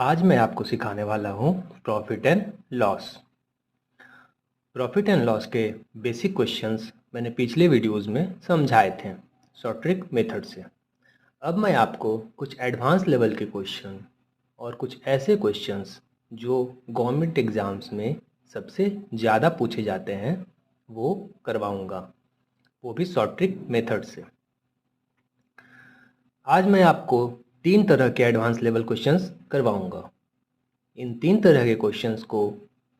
आज मैं आपको सिखाने वाला हूँ profit and loss. Profit and loss के बेसिक क्वेश्चंस मैंने पिछले वीडियोस में समझाए थे शॉर्ट ट्रिक मेथड से। अब मैं आपको कुछ एडवांस लेवल के क्वेश्चन और कुछ ऐसे क्वेश्चंस जो गवर्नमेंट एग्ज़ाम्स में सबसे ज़्यादा पूछे जाते हैं वो करवाऊँगा, वो भी शॉर्ट ट्रिक मेथड से। आज मैं आपको 3 तरह के एडवांस लेवल क्वेश्चंस करवाऊँगा। इन 3 तरह के क्वेश्चंस को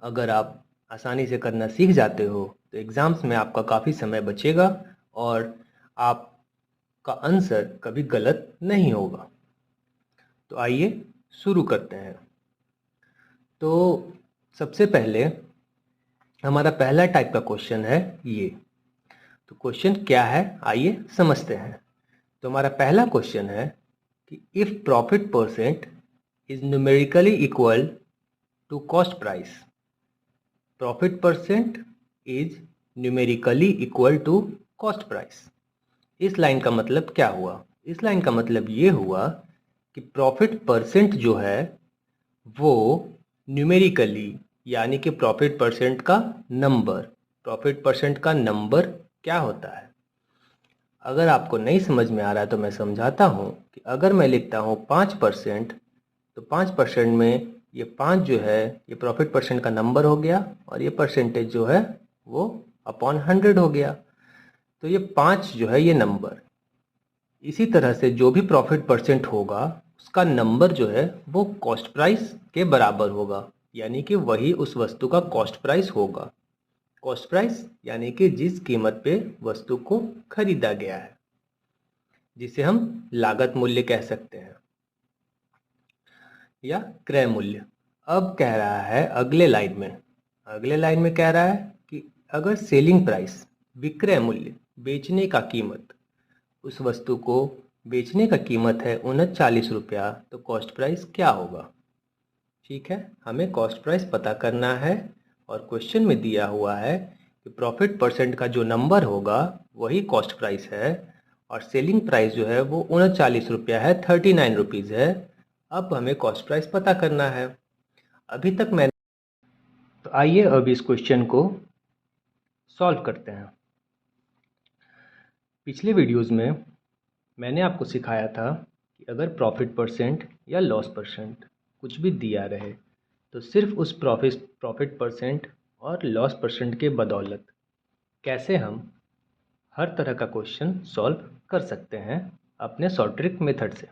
अगर आप आसानी से करना सीख जाते हो तो एग्ज़ाम्स में आपका काफ़ी समय बचेगा और आपका आंसर कभी गलत नहीं होगा। तो आइए शुरू करते हैं। तो सबसे पहले हमारा पहला टाइप का क्वेश्चन है ये। तो क्वेश्चन क्या है आइए समझते हैं। तो हमारा पहला क्वेश्चन है कि if profit percent is numerically equal to cost price, profit percent is numerically equal to cost price. इस लाइन का मतलब क्या हुआ? इस लाइन का मतलब ये हुआ कि प्रॉफिट परसेंट जो है वो न्यूमेरिकली यानी कि प्रॉफिट परसेंट का नंबर, प्रॉफिट परसेंट का नंबर क्या होता है? अगर आपको नहीं समझ में आ रहा है तो मैं समझाता हूँ कि अगर मैं लिखता हूँ 5%, तो 5% में ये 5 जो है ये प्रॉफिट परसेंट का नंबर हो गया और ये परसेंटेज जो है वो अपॉन 100 हो गया। तो ये 5 जो है ये नंबर। इसी तरह से जो भी प्रॉफिट परसेंट होगा उसका नंबर जो है वो कॉस्ट प्राइस के बराबर होगा, यानी कि वही उस वस्तु का कॉस्ट प्राइस होगा। कॉस्ट प्राइस यानी कि जिस कीमत पे वस्तु को खरीदा गया है, जिसे हम लागत मूल्य कह सकते हैं या क्रय मूल्य। अब कह रहा है अगले लाइन में कह रहा है कि अगर सेलिंग प्राइस, विक्रय मूल्य, बेचने का कीमत, उस वस्तु को बेचने का कीमत है 39 रुपया, तो कॉस्ट प्राइस क्या होगा? ठीक है, हमें कॉस्ट प्राइस पता करना है और क्वेश्चन में दिया हुआ है कि प्रॉफिट परसेंट का जो नंबर होगा वही कॉस्ट प्राइस है और सेलिंग प्राइस जो है वो 39 रुपया है, 39 रुपीज़ है। अब हमें कॉस्ट प्राइस पता करना है। अभी तक मैंने तो आइए अब इस क्वेश्चन को सॉल्व करते हैं। पिछले वीडियोस में मैंने आपको सिखाया था कि अगर प्रॉफिट परसेंट या लॉस परसेंट कुछ भी दिया रहे तो सिर्फ उस प्रॉफिट परसेंट और लॉस परसेंट के बदौलत कैसे हम हर तरह का क्वेश्चन सॉल्व कर सकते हैं अपने शॉर्ट ट्रिक मेथड से।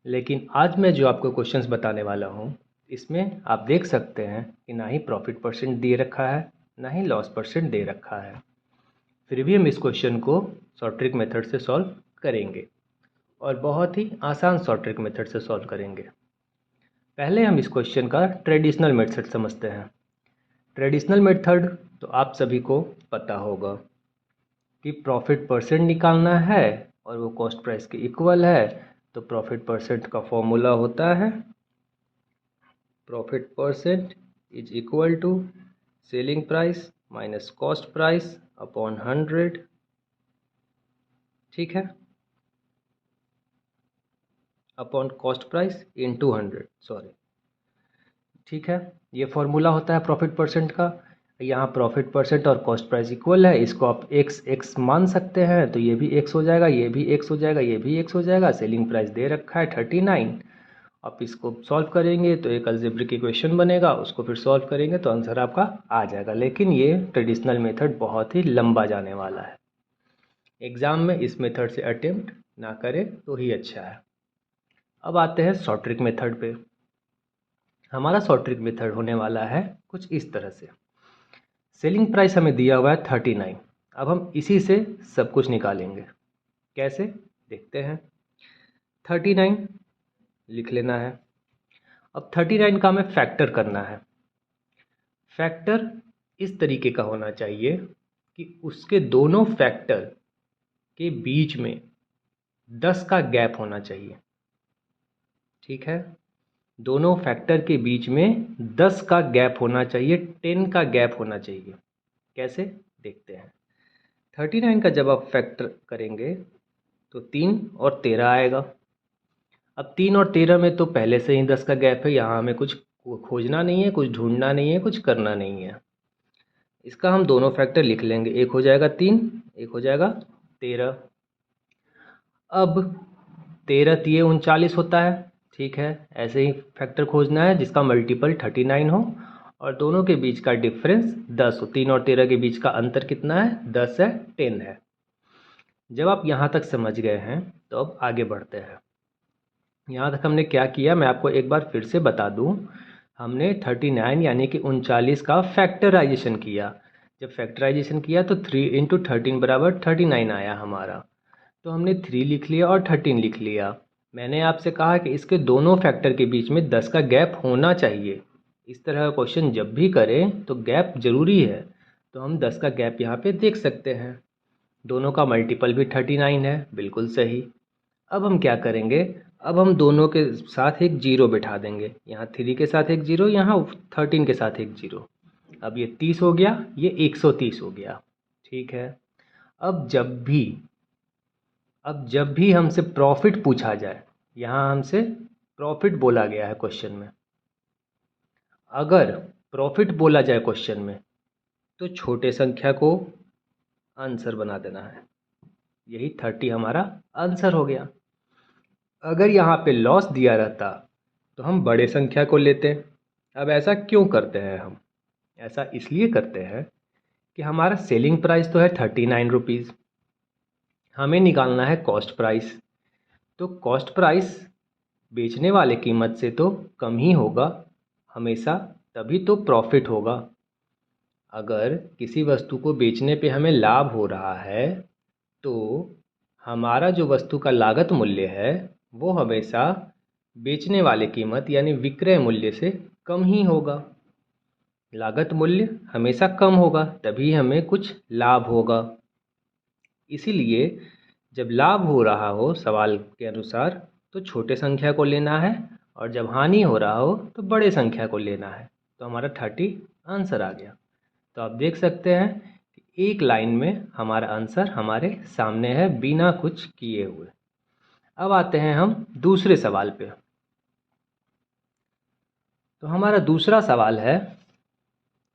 लेकिन आज मैं जो आपको क्वेश्चंस बताने वाला हूँ इसमें आप देख सकते हैं कि ना ही प्रॉफिट परसेंट दे रखा है ना ही लॉस परसेंट दे रखा है, फिर भी हम इस क्वेश्चन को शॉर्ट ट्रिक मेथड से सॉल्व करेंगे और बहुत ही आसान शॉर्ट ट्रिक मेथड से सॉल्व करेंगे। पहले हम इस क्वेश्चन का ट्रेडिशनल मेथड समझते हैं। ट्रेडिशनल मेथड तो आप सभी को पता होगा कि प्रॉफिट परसेंट निकालना है और वो कॉस्ट प्राइस के इक्वल है। तो प्रॉफिट परसेंट का फॉर्मूला होता है profit percent is equal to selling price minus cost price upon 100। ठीक है, upon cost price into 100, sorry. ठीक है, ये फॉर्मूला होता है प्रॉफिट परसेंट का। यहाँ प्रॉफिट परसेंट और कॉस्ट प्राइस इक्वल है, इसको आप x मान सकते हैं, तो ये भी x हो जाएगा, ये भी x हो जाएगा, ये भी x हो जाएगा। सेलिंग प्राइस दे रखा है 39। आप इसको सॉल्व करेंगे तो एक अलजेब्रिक इक्वेशन बनेगा, उसको फिर सॉल्व करेंगे तो आंसर आपका आ जाएगा। लेकिन ये ट्रेडिशनल मेथड बहुत ही लंबा जाने वाला है, एग्ज़ाम में इस मेथड से अटेम्प्ट ना करें तो ही अच्छा है। अब आते हैं शॉर्ट ट्रिक मेथड पे। हमारा शॉर्ट ट्रिक मेथड होने वाला है कुछ इस तरह से। सेलिंग प्राइस हमें दिया हुआ है 39। अब हम इसी से सब कुछ निकालेंगे। कैसे देखते हैं। 39 लिख लेना है। अब 39 का हमें फैक्टर करना है। फैक्टर इस तरीके का होना चाहिए कि उसके दोनों फैक्टर के बीच में 10 का गैप होना चाहिए। ठीक है, दोनों फैक्टर के बीच में 10 का गैप होना चाहिए, 10 का गैप होना चाहिए। कैसे देखते हैं। 39 का जब आप फैक्टर करेंगे तो 3 और 13 आएगा। अब 3 और 13 में तो पहले से ही 10 का गैप है, यहाँ हमें कुछ खोजना नहीं है, कुछ ढूंढना नहीं है, कुछ करना नहीं है। इसका हम दोनों फैक्टर लिख लेंगे, एक हो जाएगा 3, एक हो जाएगा 13। अब 13 तिये 39 होता है, ठीक है। ऐसे ही फैक्टर खोजना है जिसका मल्टीपल 39 हो और दोनों के बीच का डिफरेंस 10 हो। 3 और 13 के बीच का अंतर कितना है? 10 है, 10 है। जब आप यहाँ तक समझ गए हैं तो अब आगे बढ़ते हैं। यहाँ तक हमने क्या किया, मैं आपको एक बार फिर से बता दूँ। हमने 39 यानी कि 39 का फैक्टराइजेशन किया। जब फैक्टराइजेशन किया तो 3 इंटू 13 बराबर 39 आया हमारा। तो हमने 3 लिख लिया और 13 लिख लिया। मैंने आपसे कहा कि इसके दोनों फैक्टर के बीच में 10 का गैप होना चाहिए। इस तरह का क्वेश्चन जब भी करें तो गैप ज़रूरी है। तो हम 10 का गैप यहाँ पे देख सकते हैं। दोनों का मल्टीपल भी 39 है, बिल्कुल सही। अब हम क्या करेंगे, अब हम दोनों के साथ एक जीरो बिठा देंगे। यहाँ 3 के साथ एक जीरो, यहाँ 13 के साथ एक जीरो। अब ये 30 हो गया, ये 130 हो गया, ठीक है। अब जब भी हमसे प्रॉफिट पूछा जाए, यहाँ हमसे प्रॉफिट बोला गया है क्वेश्चन में, अगर प्रॉफिट बोला जाए क्वेश्चन में तो छोटे संख्या को आंसर बना देना है। यही 30 हमारा आंसर हो गया। अगर यहाँ पे लॉस दिया रहता तो हम बड़े संख्या को लेते। अब ऐसा क्यों करते हैं हम? ऐसा इसलिए करते हैं कि हमारा सेलिंग प्राइस तो है 39 रुपीज़, हमें निकालना है कॉस्ट प्राइस। तो कॉस्ट प्राइस बेचने वाले कीमत से तो कम ही होगा हमेशा, तभी तो प्रॉफिट होगा। अगर किसी वस्तु को बेचने पे हमें लाभ हो रहा है तो हमारा जो वस्तु का लागत मूल्य है वो हमेशा बेचने वाले कीमत यानी विक्रय मूल्य से कम ही होगा। लागत मूल्य हमेशा कम होगा, तभी हमें कुछ लाभ होगा। इसीलिए जब लाभ हो रहा हो सवाल के अनुसार तो छोटे संख्या को लेना है, और जब हानि हो रहा हो तो बड़े संख्या को लेना है। तो हमारा 30 आंसर आ गया। तो आप देख सकते हैं कि एक लाइन में हमारा आंसर हमारे सामने है बिना कुछ किए हुए। अब आते हैं हम दूसरे सवाल पे। तो हमारा दूसरा सवाल है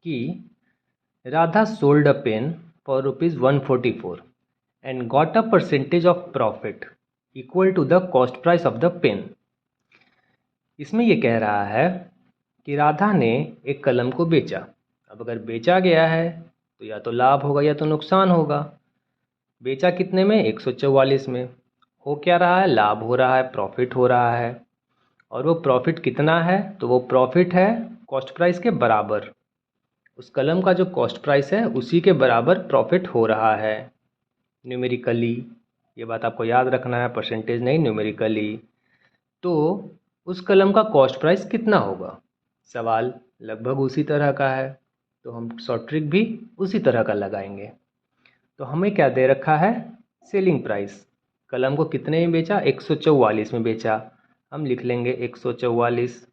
कि Radha sold a pen for ₹144 and got a percentage of profit equal to the cost price of the pen। इसमें ये कह रहा है कि राधा ने एक कलम को बेचा। अब अगर बेचा गया है तो या तो लाभ होगा या तो नुकसान होगा। बेचा कितने में? 144 में। हो क्या रहा है? लाभ हो रहा है, प्रॉफिट हो रहा है। और वो प्रॉफिट कितना है? तो वो प्रॉफिट है कॉस्ट प्राइस के बराबर। उस कलम का जो कॉस्ट प्राइस है उसी के बराबर प्रॉफिट हो रहा है न्यूमेरिकली। ये बात आपको याद रखना है, परसेंटेज नहीं, न्यूमेरिकली। तो उस कलम का कॉस्ट प्राइस कितना होगा? सवाल लगभग उसी तरह का है, तो हम शॉर्ट ट्रिक भी उसी तरह का लगाएंगे। तो हमें क्या दे रखा है? Selling price. कलम को कितने में बेचा? 144 में बेचा। हम लिख लेंगे 144।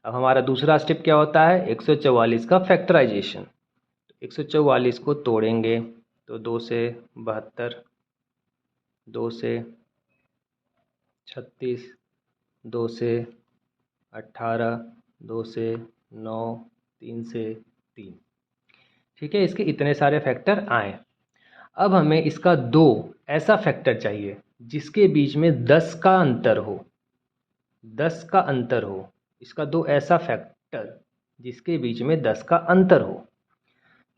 अब हमारा दूसरा स्टेप क्या होता है? 144 का फैक्टराइजेशन। 144 को तोड़ेंगे तो 2 से 72, 2 से 36, 2 से 18, 2 से 9, 3 से 3, ठीक है। इसके इतने सारे फैक्टर आए। अब हमें इसका दो ऐसा फैक्टर चाहिए जिसके बीच में 10 का अंतर हो। 10 का अंतर हो, इसका दो ऐसा फैक्टर जिसके बीच में 10 का अंतर हो।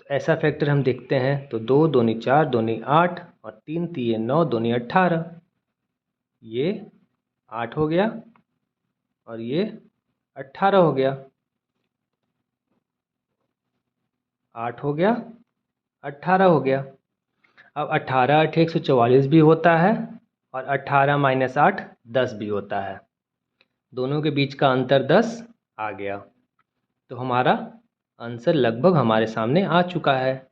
तो ऐसा फैक्टर हम देखते हैं तो 2 दूनी 4, दूनी 8 और 3 तिये 9, दूनी 18। ये 8 हो गया और ये 18 हो गया। 8 हो गया, 18 हो गया। अब 18 8 144 भी होता है और 18 माइनस 8 10 भी होता है। दोनों के बीच का अंतर 10 आ गया। तो हमारा आंसर लगभग हमारे सामने आ चुका है।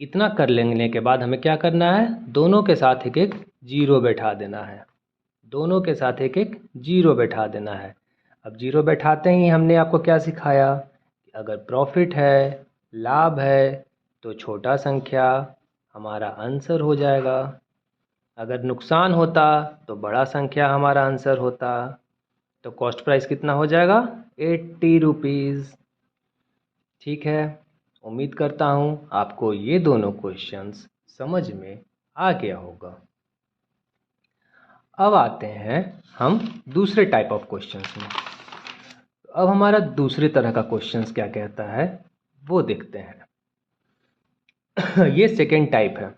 इतना कर लेने के बाद हमें क्या करना है? दोनों के साथ एक एक जीरो बैठा देना है। दोनों के साथ एक एक जीरो बैठा देना है। अब जीरो बैठाते ही हमने आपको क्या सिखाया कि अगर प्रॉफिट है, लाभ है, तो छोटा संख्या हमारा आंसर हो जाएगा। अगर नुकसान होता तो बड़ा संख्या हमारा आंसर होता। तो कॉस्ट प्राइस कितना हो जाएगा? 80 रुपीज़। ठीक है, उम्मीद करता हूँ आपको ये दोनों क्वेश्चंस समझ में आ गया होगा। अब आते हैं हम दूसरे टाइप ऑफ क्वेश्चंस में। अब हमारा दूसरे तरह का क्वेश्चंस क्या कहता है वो देखते हैं। ये सेकेंड टाइप है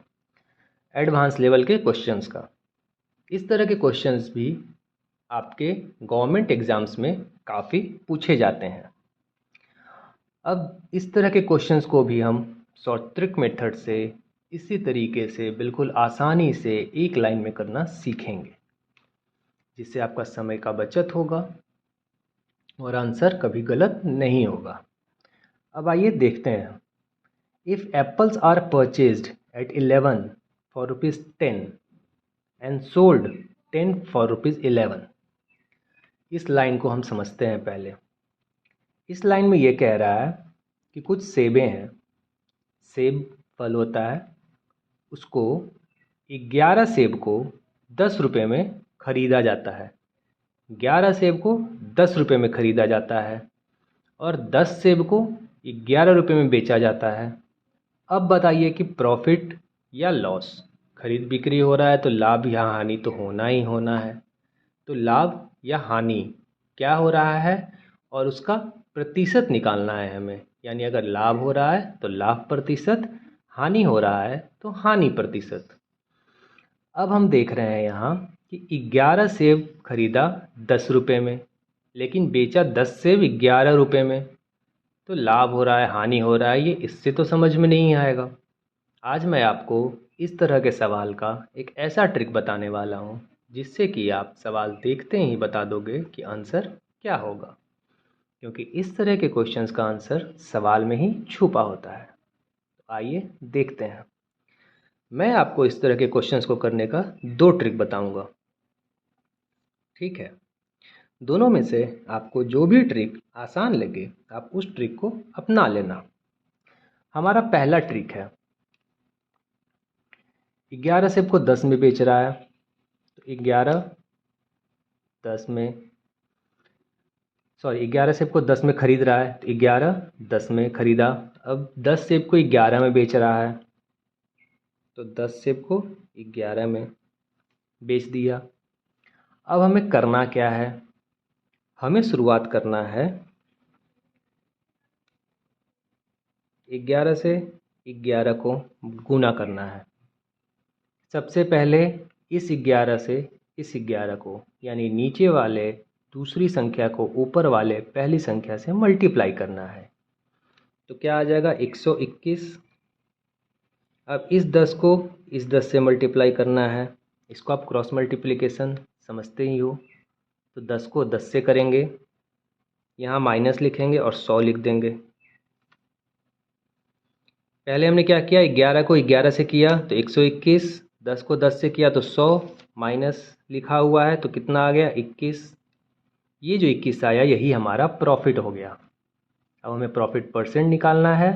एडवांस लेवल के क्वेश्चंस का। इस तरह के क्वेश्चंस भी आपके गवर्नमेंट एग्ज़ाम्स में काफ़ी पूछे जाते हैं। अब इस तरह के क्वेश्चंस को भी हम शॉर्ट ट्रिक मेथड से इसी तरीके से बिल्कुल आसानी से एक लाइन में करना सीखेंगे, जिससे आपका समय का बचत होगा और आंसर कभी गलत नहीं होगा। अब आइए देखते हैं। If apples are purchased at 11 for ₹10 and sold 10 for ₹11। इस लाइन को हम समझते हैं पहले। इस लाइन में ये कह रहा है कि कुछ सेबें हैं, सेब फल होता है, उसको 11 सेब को 10 रुपये में ख़रीदा जाता है। 11 सेब को 10 रुपये में ख़रीदा जाता है और 10 सेब को 11 रुपये में बेचा जाता है। अब बताइए कि प्रॉफिट या लॉस? खरीद बिक्री हो रहा है तो लाभ या हानि तो होना ही होना है। तो लाभ या हानि क्या हो रहा है और उसका प्रतिशत निकालना है हमें। यानी अगर लाभ हो रहा है तो लाभ प्रतिशत, हानि हो रहा है तो हानि प्रतिशत। अब हम देख रहे हैं यहाँ कि 11 सेब खरीदा 10 रुपये में, लेकिन बेचा 10 सेब 11 रुपये में। तो लाभ हो रहा है हानि हो रहा है, ये इससे तो समझ में नहीं आएगा। आज मैं आपको इस तरह के सवाल का एक ऐसा ट्रिक बताने वाला हूँ जिससे कि आप सवाल देखते ही बता दोगे कि आंसर क्या होगा, क्योंकि इस तरह के क्वेश्चंस का आंसर सवाल में ही छुपा होता है। तो आइए देखते हैं। मैं आपको इस तरह के क्वेश्चंस को करने का 2 ट्रिक बताऊंगा। ठीक है, दोनों में से आपको जो भी ट्रिक आसान लगे आप उस ट्रिक को अपना लेना। हमारा पहला ट्रिक है, 11 सेब को 10 में बेच रहा है, तो 11 सेब को 10 में ख़रीद रहा है, तो 11 10 में ख़रीदा। अब 10 सेब को 11 में बेच रहा है, तो 10 सेब को 11 में बेच दिया। अब हमें करना क्या है? हमें शुरुआत करना है 11 से 11 को गुना करना है। सबसे पहले इस 11 से इस 11 को, यानी नीचे वाले दूसरी संख्या को ऊपर वाले पहली संख्या से मल्टीप्लाई करना है। तो क्या आ जाएगा? 121। अब इस 10 को इस 10 से मल्टीप्लाई करना है। इसको आप क्रॉस मल्टीप्लिकेशन समझते ही हो। तो 10 को 10 से करेंगे, यहाँ माइनस लिखेंगे और 100 लिख देंगे। पहले हमने क्या किया? 11 को 11 से किया तो 121, 10 को 10 से किया तो 100, माइनस लिखा हुआ है तो कितना आ गया? 21। ये जो 21 आया यही हमारा प्रॉफिट हो गया। अब हमें प्रॉफिट परसेंट निकालना है।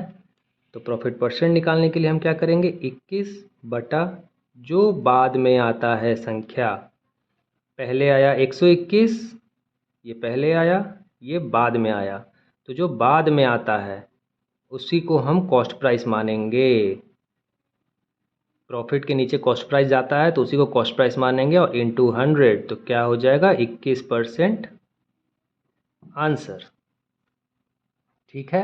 तो प्रॉफिट परसेंट निकालने के लिए हम क्या करेंगे? 21 बटा जो बाद में आता है संख्या। पहले आया 121, ये पहले आया, ये बाद में आया। तो जो बाद में आता है उसी को हम कॉस्ट प्राइस मानेंगे। प्रॉफिट के नीचे कॉस्ट प्राइस जाता है तो उसी को कॉस्ट प्राइस मानेंगे और इनटू 100, तो क्या हो जाएगा? 21% आंसर। ठीक है,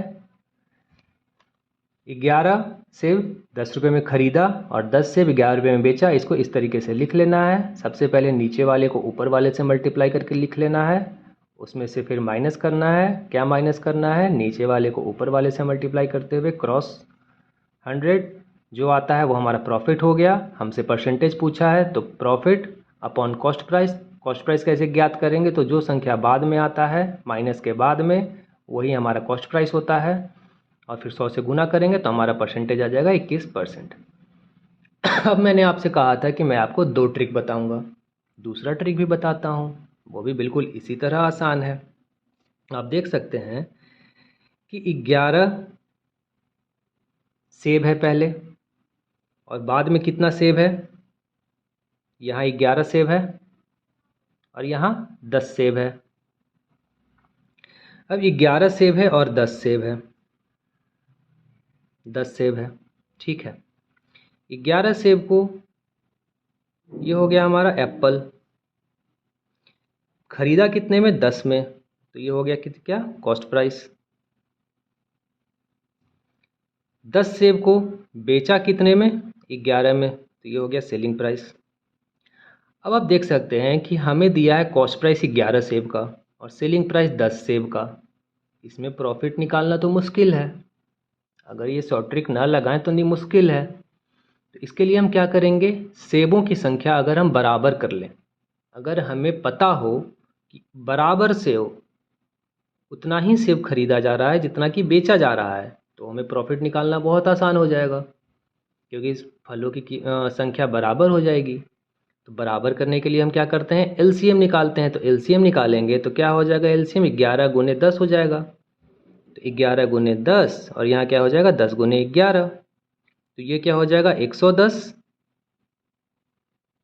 11 सेब 10 रुपये में ख़रीदा और 10 सेब 11 रुपये में बेचा। इसको इस तरीके से लिख लेना है। सबसे पहले नीचे वाले को ऊपर वाले से मल्टीप्लाई करके लिख लेना है, उसमें से फिर माइनस करना है। क्या माइनस करना है? नीचे वाले को ऊपर वाले से मल्टीप्लाई करते हुए क्रॉस 100 जो आता है वो हमारा प्रॉफिट हो गया। हमसे परसेंटेज पूछा है तो profit upon cost price. Cost price कैसे ज्ञात करेंगे? तो जो संख्या बाद में आता है माइनस के बाद में वही हमारा कॉस्ट प्राइस होता है, और फिर 100 से गुना करेंगे तो हमारा परसेंटेज आ जाएगा 21%। अब मैंने आपसे कहा था कि मैं आपको 2 ट्रिक बताऊंगा। दूसरा ट्रिक भी बताता हूँ, वो भी बिल्कुल इसी तरह आसान है। आप देख सकते हैं कि 11 सेब है पहले और बाद में कितना सेब है? यहाँ 11 सेब है और यहाँ 10 सेब है। अब 11 सेब है और 10 सेब है, 10 सेब है, ठीक है। 11 सेब को, ये हो गया हमारा एप्पल, खरीदा कितने में? 10 में, तो ये हो गया क्या? Cost price. 10 सेब को बेचा कितने में? 11 में, तो ये हो गया सेलिंग प्राइस। अब आप देख सकते हैं कि हमें दिया है कॉस्ट प्राइस 11 सेब का और सेलिंग प्राइस 10 सेब का। इसमें प्रॉफिट निकालना तो मुश्किल है, अगर ये शॉर्ट ट्रिक ना लगाएं तो नहीं मुश्किल है। तो इसके लिए हम क्या करेंगे? सेबों की संख्या अगर हम बराबर कर लें, अगर हमें पता हो कि बराबर से हो उतना ही सेब खरीदा जा रहा है जितना कि बेचा जा रहा है, तो हमें प्रॉफिट निकालना बहुत आसान हो जाएगा, क्योंकि इस फलों की संख्या बराबर हो जाएगी। तो बराबर करने के लिए हम क्या करते हैं? एलसीएम निकालते हैं। तो एलसीएम निकालेंगे तो क्या हो जाएगा? एलसीएम 11 गुने 10 हो जाएगा। तो 11 गुने 10 और यहाँ क्या हो जाएगा? 10 गुने 11, तो ये क्या हो जाएगा? 110,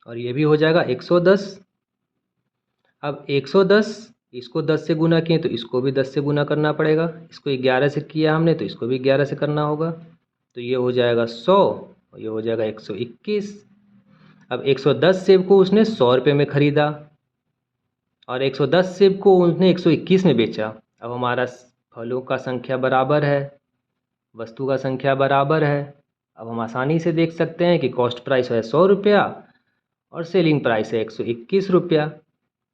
और ये भी हो जाएगा 110। अब 110, इसको 10 से गुना किए तो इसको भी 10 से गुना करना पड़ेगा। इसको 11 से किया हमने तो इसको भी 11 से करना होगा, तो ये हो जाएगा 100 और ये हो जाएगा 121। अब 110 सेब को उसने 100 रुपये में ख़रीदा और 110 सेब को उसने 121 में बेचा। अब हमारा फलों का संख्या बराबर है, वस्तु का संख्या बराबर है। अब हम आसानी से देख सकते हैं कि कॉस्ट प्राइस है 100 रुपया और सेलिंग प्राइस है 121 रुपया।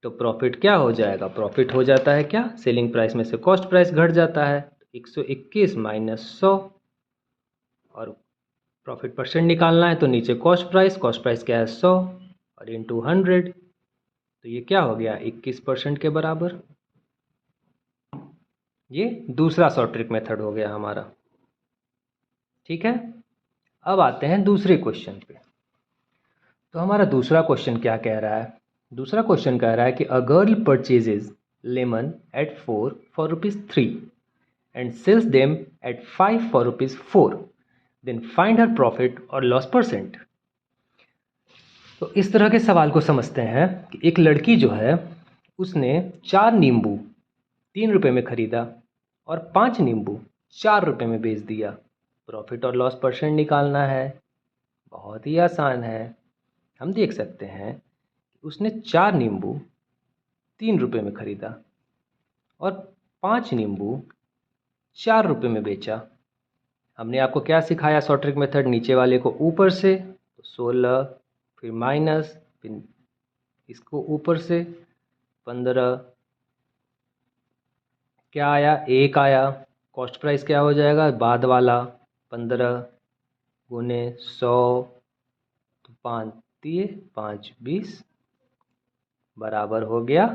तो प्रॉफिट क्या हो जाएगा? प्रॉफिट हो जाता है क्या? सेलिंग प्राइस में से कॉस्ट प्राइस घट जाता है, 121 माइनस 100, और प्रॉफिट परसेंट निकालना है तो नीचे कॉस्ट प्राइस क्या है? 100 और इंटू 100, तो ये क्या हो गया? 21% के बराबर। ये दूसरा शॉर्ट ट्रिक मेथड हो गया हमारा, ठीक है। अब आते हैं दूसरे क्वेश्चन पे। तो हमारा दूसरा क्वेश्चन क्या कह रहा है? दूसरा क्वेश्चन कह रहा है कि a girl purchases lemon at 4 for ₹3 and sells them at 5 for ₹4, then find her profit और लॉस परसेंट। तो इस तरह के सवाल को समझते हैं कि एक लड़की जो है उसने 4 नींबू 3 रुपये में ख़रीदा और 5 नींबू 4 रुपये में बेच दिया। प्रॉफिट और लॉस परसेंट निकालना है। बहुत ही आसान है। हम देख सकते हैं कि उसने 4 नींबू 3 रुपये में ख़रीदा और 5 नींबू 4 रुपये में बेचा। हमने आपको क्या सिखाया? शॉर्ट ट्रिक मेथड, नीचे वाले को ऊपर से, तो 16, फिर माइनस, फिर इसको ऊपर से 15, क्या आया? 1 आया। कॉस्ट प्राइस क्या हो जाएगा? बाद वाला 15 गुने 100, तो 5 दिए 5 20 बराबर हो गया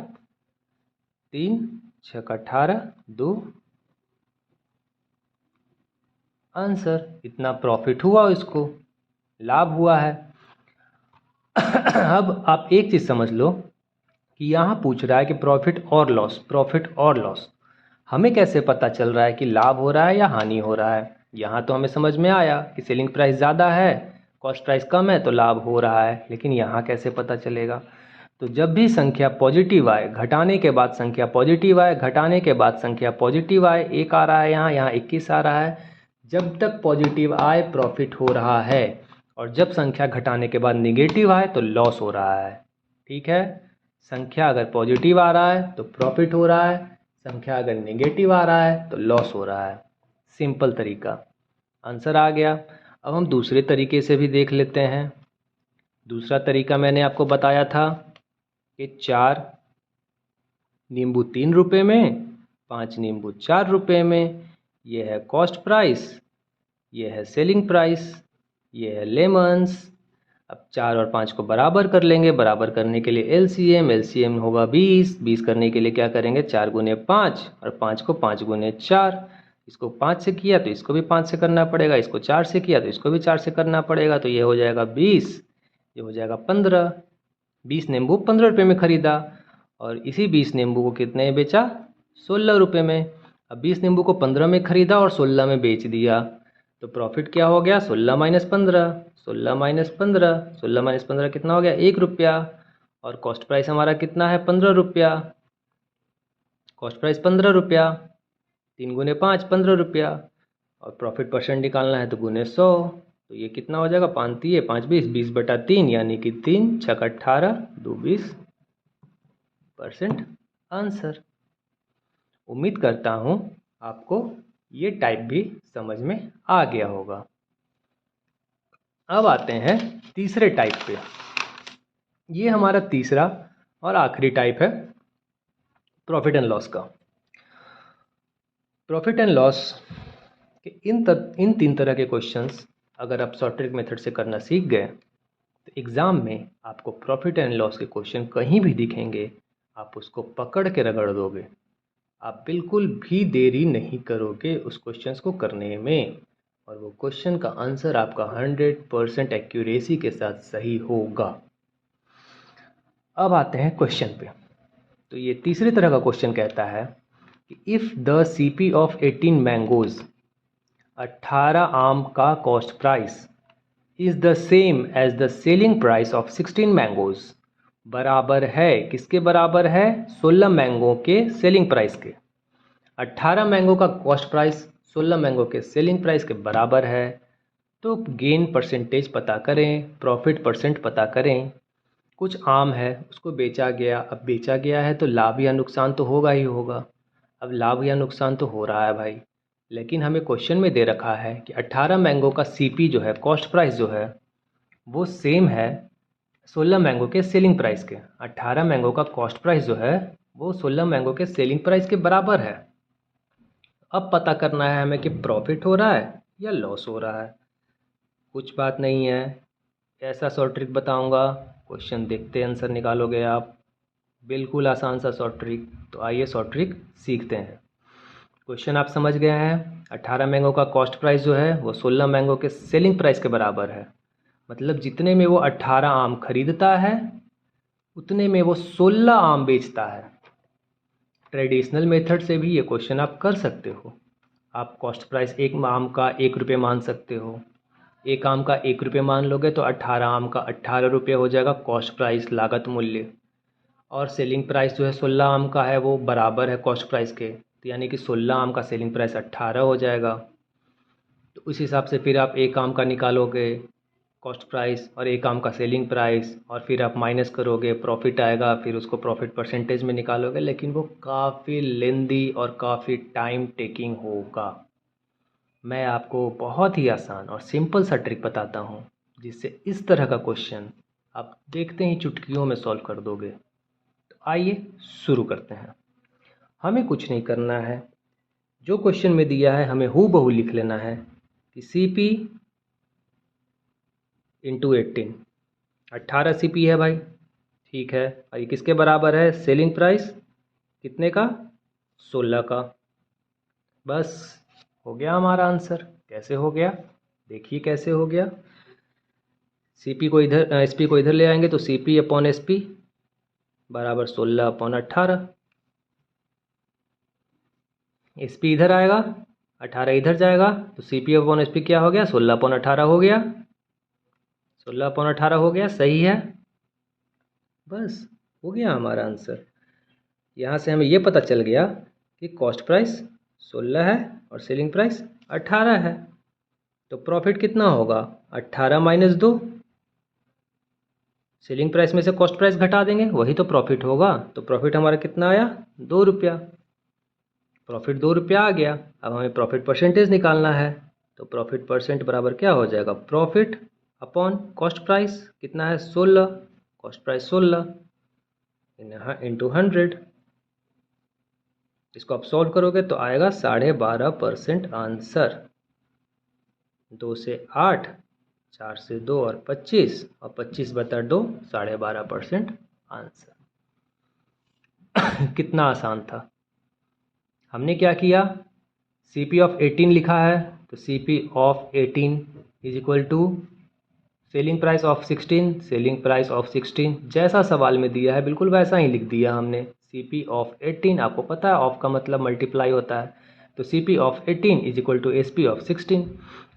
3 6 18 2। आंसर, इतना प्रॉफिट हुआ, इसको लाभ हुआ है। अब आप एक चीज़ समझ लो कि यहाँ पूछ रहा है कि प्रॉफिट और लॉस, प्रॉफिट और लॉस। हमें कैसे पता चल रहा है कि लाभ हो रहा है या हानि हो रहा है? यहाँ तो हमें समझ में आया कि सेलिंग प्राइस ज़्यादा है, कॉस्ट प्राइस कम है, तो लाभ हो रहा है, लेकिन यहाँ कैसे पता चलेगा? तो जब भी संख्या पॉजिटिव आए, घटाने के बाद संख्या पॉजिटिव आए, घटाने के बाद संख्या पॉजिटिव आए, 1 आ रहा है यहाँ 21 आ रहा है, जब तक पॉजिटिव आए प्रॉफिट हो रहा है, और जब संख्या घटाने के बाद निगेटिव आए तो लॉस हो रहा है, ठीक है। संख्या अगर पॉजिटिव आ रहा है तो प्रॉफिट हो रहा है, संख्या अगर नेगेटिव आ रहा है तो लॉस हो रहा है। सिंपल तरीका, आंसर आ गया। अब हम दूसरे तरीके से भी देख लेते हैं। दूसरा तरीका मैंने आपको बताया था कि 4 नींबू 3 रुपये में, 5 नींबू 4 रुपये में, ये है कॉस्ट प्राइस, ये है सेलिंग प्राइस, ये है लेमन्स। अब 4 और 5 को बराबर कर लेंगे। बराबर करने के लिए एलसीएम होगा 20। 20 करने के लिए क्या करेंगे? 4 गुने 5 और 5 को 5 गुने 4। इसको 5 से किया तो इसको भी 5 से करना पड़ेगा, इसको 4 से किया तो इसको भी 4 से करना पड़ेगा, तो ये हो जाएगा 20, ये हो जाएगा 15। 20 नींबू 15 रुपये में ख़रीदा और इसी 20 नींबू को कितने में बेचा? 16 रुपये में। अब 20 नींबू को 15 में ख़रीदा और 16 में बेच दिया, तो प्रॉफिट क्या हो गया, 16 माइनस 15, 16 माइनस 15, 16 माइनस 15 कितना हो गया, 1 रुपया। और कॉस्ट प्राइस हमारा कितना है, 15 रुपया। कॉस्ट प्राइस 15 रुपया, 3 गुने 5, 15 रुपया। और प्रॉफिट परसेंट निकालना है तो गुने 100। तो ये कितना हो जाएगा, 5 3 5 20, 20/3, यानी कि 3 6 18, 2 20% आंसर। उम्मीद करता हूँ आपको ये टाइप भी समझ में आ गया होगा। अब आते हैं तीसरे टाइप पे। ये हमारा तीसरा और आखिरी टाइप है प्रॉफिट एंड लॉस का। प्रॉफिट एंड लॉस के इन 3 तरह के क्वेश्चंस अगर आप शॉर्ट ट्रिक मेथड से करना सीख गए तो एग्ज़ाम में आपको प्रॉफिट एंड लॉस के क्वेश्चन कहीं भी दिखेंगे, आप उसको पकड़ के रगड़ दोगे। आप बिल्कुल भी देरी नहीं करोगे उस क्वेश्चंस को करने में, और वो क्वेश्चन का आंसर आपका 100% एक्यूरेसी के साथ सही होगा। अब आते हैं क्वेश्चन पे। तो ये तीसरी तरह का क्वेश्चन कहता है कि if the CP of 18 mangoes, 18 आम का cost price is the same as the selling price of 16 mangoes, बराबर है, किसके बराबर है, 16 मैंगो के सेलिंग प्राइस के। 18 मैंगो का कॉस्ट प्राइस 16 मैंगो के सेलिंग प्राइस के बराबर है। तो गेन परसेंटेज पता करें, प्रॉफिट परसेंट पता करें। कुछ आम है उसको बेचा गया, अब बेचा गया है तो लाभ या नुकसान तो होगा ही होगा। अब लाभ या नुकसान तो हो रहा है भाई, लेकिन हमें क्वेश्चन में दे रखा है कि 18 मैंगो का सीपी जो है, कॉस्ट प्राइस जो है, वो सेम है 16 मैंगो के सेलिंग प्राइस के। 18 मैंगो का कॉस्ट प्राइस जो है वो 16 मैंगो के सेलिंग प्राइस के बराबर है। अब पता करना है हमें कि प्रॉफिट हो रहा है या लॉस हो रहा है। कुछ बात नहीं है, ऐसा शॉर्ट ट्रिक बताऊंगा, क्वेश्चन देखते आंसर निकालोगे आप। बिल्कुल आसान सा शॉर्ट ट्रिक। तो आइए शॉर्ट ट्रिक सीखते हैं। क्वेश्चन आप समझ गए हैं। 18 मैंगो का कॉस्ट प्राइस जो है वो 16 मैंगो के सेलिंग प्राइस के बराबर है। मतलब जितने में वो 18 आम खरीदता है उतने में वो 16 आम बेचता है। ट्रेडिशनल मेथड से भी ये क्वेश्चन आप कर सकते हो। आप कॉस्ट प्राइस एक आम का 1 रुपये मान सकते हो। एक आम का 1 रुपये मान लोगे तो 18 आम का 18 रुपये हो जाएगा कॉस्ट प्राइस, लागत मूल्य। और सेलिंग प्राइस जो है 16 आम का है वो बराबर है कॉस्ट प्राइस के, तो यानी कि 16 आम का सेलिंग प्राइस 18 हो जाएगा। तो उस हिसाब से फिर आप एक आम का निकालोगे कॉस्ट प्राइस और एक आम का सेलिंग प्राइस, और फिर आप माइनस करोगे, प्रॉफिट आएगा, फिर उसको प्रॉफिट परसेंटेज में निकालोगे। लेकिन वो काफ़ी लेंदी और काफ़ी टाइम टेकिंग होगा। मैं आपको बहुत ही आसान और सिंपल सा ट्रिक बताता हूँ जिससे इस तरह का क्वेश्चन आप देखते ही चुटकियों में सॉल्व कर दोगे। तो आइए शुरू करते हैं। हमें कुछ नहीं करना है, जो क्वेश्चन में दिया है हमें हूबहू लिख लेना है कि CP इंटू 18, 18 CP है भाई, ठीक है। और ये किसके बराबर है, सेलिंग प्राइस कितने का, 16 का। बस हो गया हमारा आंसर। कैसे हो गया, देखिए कैसे हो गया। CP को इधर, SP को इधर ले आएंगे तो CP अपॉन SP बराबर 16 अपॉन 18। SP इधर आएगा, 18 इधर जाएगा, तो CP अपॉन SP क्या हो गया, 16 अपॉन 18 हो गया। 16 अपॉन 18 हो गया, सही है। बस हो गया हमारा आंसर। यहाँ से हमें ये पता चल गया कि कॉस्ट प्राइस 16 है और सेलिंग प्राइस 18 है। तो प्रॉफिट कितना होगा, 18 माइनस 2। सेलिंग प्राइस में से कॉस्ट प्राइस घटा देंगे, वही तो प्रॉफिट होगा। तो प्रॉफिट हमारा कितना आया, 2 रुपया। प्रॉफिट 2 रुपया आ गया। अब हमें प्रॉफिट परसेंटेज निकालना है, तो प्रॉफिट परसेंट बराबर क्या हो जाएगा, प्रॉफिट अपॉन कॉस्ट प्राइस कितना है, 16। Cost price 16 into 100। इसको आप सॉल्व करोगे तो आएगा 12.5% आंसर। 2 से 8, 4 से 2 और 25, और 25/2 12.5% आंसर। कितना आसान था। हमने क्या किया, CP ऑफ 18 लिखा है तो CP of 18 is equal to selling price of 16, selling price of 16 जैसा सवाल में दिया है बिल्कुल वैसा ही लिख दिया हमने। CP ऑफ 18, आपको पता है ऑफ का मतलब मल्टीप्लाई होता है, तो CP of 18 is equal to SP of 16।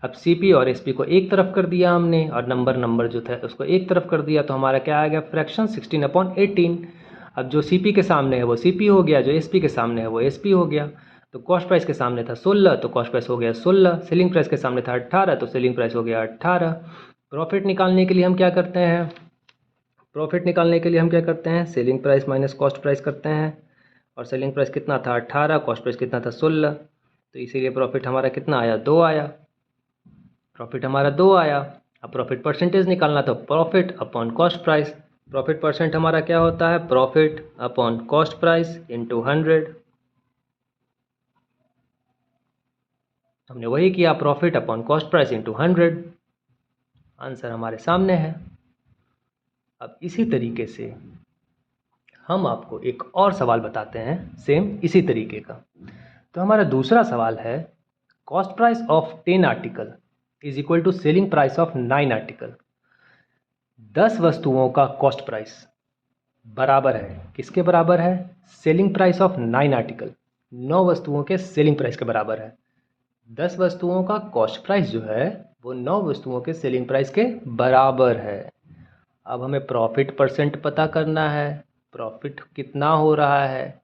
अब CP और SP को एक तरफ कर दिया हमने और नंबर जो था उसको एक तरफ कर दिया, तो हमारा क्या आ गया फ्रैक्शन 16/18। अब जो CP के सामने है वो CP हो गया, जो SP के सामने है वो SP हो गया। तो कॉस्ट प्राइस के सामने था 16 तो कॉस्ट प्राइस हो गया 16, सेलिंग प्राइस के सामने था 18 तो सेलिंग प्राइस हो गया 18। प्रॉफिट निकालने के लिए हम क्या करते हैं, selling price minus cost price करते हैं, और सेलिंग प्राइस कितना था 18, कॉस्ट प्राइस कितना था 16, तो इसीलिए प्रॉफिट हमारा कितना आया 2 आया। अब प्रॉफिट परसेंटेज निकालना, तो profit upon cost price. Profit percent हमारा क्या होता है, profit upon cost price into 100। हमने वही किया, profit upon cost price into 100। Answer हमारे सामने है। अब इसी तरीके से हम आपको एक और सवाल बताते हैं सेम इसी तरीके का। तो हमारा दूसरा सवाल है, cost price of 10 article is equal to selling price of 9 article. 10 वस्तुओं का कॉस्ट प्राइस बराबर है, किसके बराबर है, सेलिंग प्राइस ऑफ 9 आर्टिकल, 9 वस्तुओं के सेलिंग प्राइस के बराबर है। 10 वस्तुओं का कॉस्ट प्राइस जो है वो 9 वस्तुओं के सेलिंग प्राइस के बराबर है। अब हमें प्रॉफिट परसेंट पता करना है, प्रॉफिट कितना हो रहा है,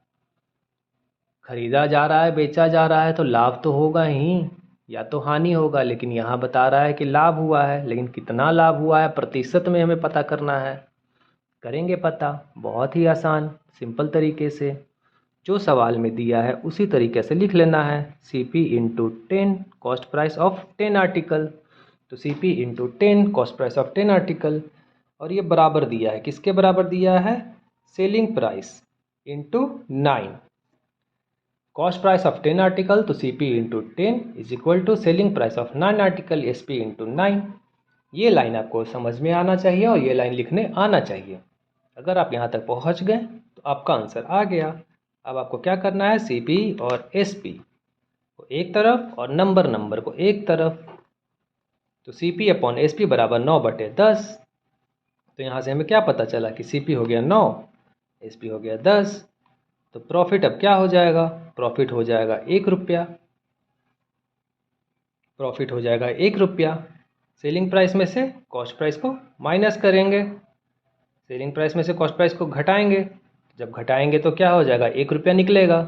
खरीदा जा रहा है बेचा जा रहा है तो लाभ तो होगा ही या तो हानि होगा, लेकिन यहाँ बता रहा है कि लाभ हुआ है, लेकिन कितना लाभ हुआ है प्रतिशत में हमें पता करना है। करेंगे पता, बहुत ही आसान सिंपल तरीके से, जो सवाल में दिया है उसी तरीके से लिख लेना है। CP into 10 cost price of 10 article, तो CP into 10 cost price of 10 article, और ये बराबर दिया है, किसके बराबर दिया है, selling price into 9। Cost price of 10 article तो CP into 10 is equal to selling price of 9 article SP into 9। ये लाइन आपको समझ में आना चाहिए और ये लाइन लिखने आना चाहिए। अगर आप यहाँ तक पहुँच गए तो आपका आंसर आ गया। अब आपको क्या करना है, CP और SP को एक तरफ और नंबर को एक तरफ, तो CP अपॉन SP बराबर 9/10। तो यहाँ से हमें क्या पता चला कि CP हो गया 9, SP हो गया 10। तो प्रॉफिट अब क्या हो जाएगा, प्रॉफिट हो जाएगा 1 रुपया, सेलिंग प्राइस में से कॉस्ट प्राइस को माइनस करेंगे, सेलिंग प्राइस में से कॉस्ट प्राइस को घटाएंगे, जब घटाएंगे तो क्या हो जाएगा, 1 रुपया निकलेगा,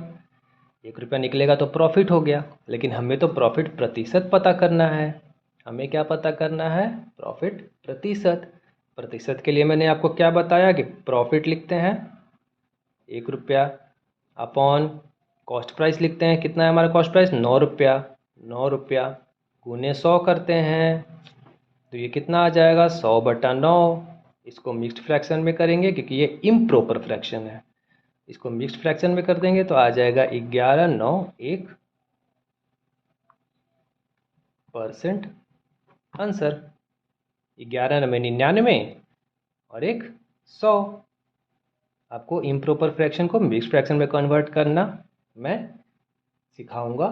1 रुपया निकलेगा तो प्रॉफिट हो गया। लेकिन हमें तो प्रॉफिट प्रतिशत पता करना है, हमें क्या पता करना है, प्रॉफिट प्रतिशत। प्रतिशत के लिए मैंने आपको क्या बताया कि प्रॉफिट लिखते हैं 1 रुपया अपॉन कॉस्ट प्राइस लिखते हैं, कितना है हमारा कॉस्ट प्राइस 9 रुपया, 9 रुपया गुने 100 करते हैं तो ये कितना आ जाएगा 100/9। इसको मिक्स्ड फ्रैक्शन में करेंगे क्योंकि ये इम्प्रॉपर फ्रैक्शन है, इसको मिक्स्ड फ्रैक्शन में कर देंगे तो आ जाएगा 11/9 आंसर 11/99 और 100। आपको इम्प्रॉपर फ्रैक्शन को मिक्स्ड फ्रैक्शन में कन्वर्ट करना मैं सिखाऊंगा।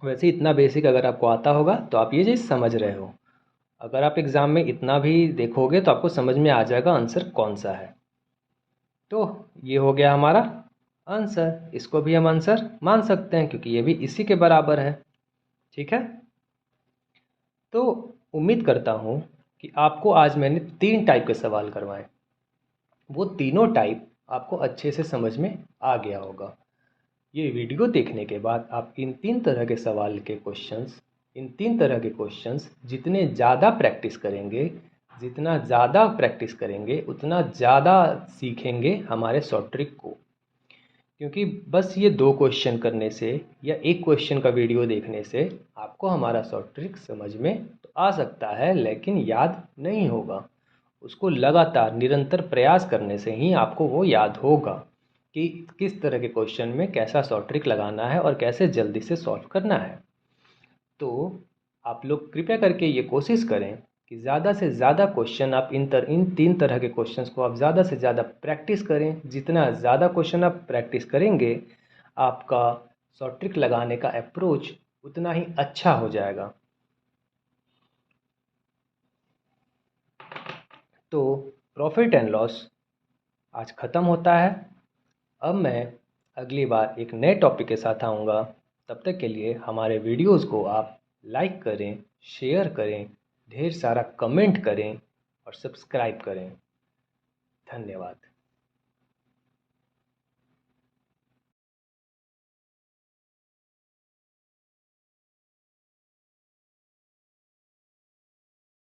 वैसे इतना बेसिक अगर आपको आता होगा तो आप ये चीज़ समझ रहे हो। अगर आप एग्ज़ाम में इतना भी देखोगे तो आपको समझ में आ जाएगा आंसर कौन सा है। तो ये हो गया हमारा आंसर, इसको भी हम आंसर मान सकते हैं क्योंकि ये भी इसी के बराबर है। ठीक है, तो उम्मीद करता हूँ कि आपको आज मैंने 3 टाइप के सवाल करवाए, वो तीनों टाइप आपको अच्छे से समझ में आ गया होगा। ये वीडियो देखने के बाद आप इन 3 तरह के सवाल के क्वेश्चंस, इन 3 तरह के क्वेश्चंस जितने ज़्यादा प्रैक्टिस करेंगे, जितना ज़्यादा प्रैक्टिस करेंगे उतना ज़्यादा सीखेंगे हमारे शॉर्ट ट्रिक को। क्योंकि बस ये 2 क्वेश्चन करने से या एक क्वेश्चन का वीडियो देखने से आपको हमारा शॉर्ट ट्रिक समझ में तो आ सकता है, लेकिन याद नहीं होगा। उसको लगातार निरंतर प्रयास करने से ही आपको वो याद होगा कि किस तरह के क्वेश्चन में कैसा शॉर्ट ट्रिक लगाना है और कैसे जल्दी से सॉल्व करना है। तो आप लोग कृपया करके ये कोशिश करें कि ज़्यादा से ज़्यादा क्वेश्चन आप इन 3 तरह के क्वेश्चंस को आप ज़्यादा से ज़्यादा प्रैक्टिस करें। जितना ज़्यादा क्वेश्चन आप प्रैक्टिस करेंगे आपका शॉर्ट ट्रिक लगाने का अप्रोच उतना ही अच्छा हो जाएगा। तो प्रॉफिट एंड लॉस आज ख़त्म होता है। अब मैं अगली बार एक नए टॉपिक के साथ आऊँगा। तब तक के लिए हमारे वीडियोस को आप लाइक करें, शेयर करें, ढेर सारा कमेंट करें और सब्सक्राइब करें। धन्यवाद।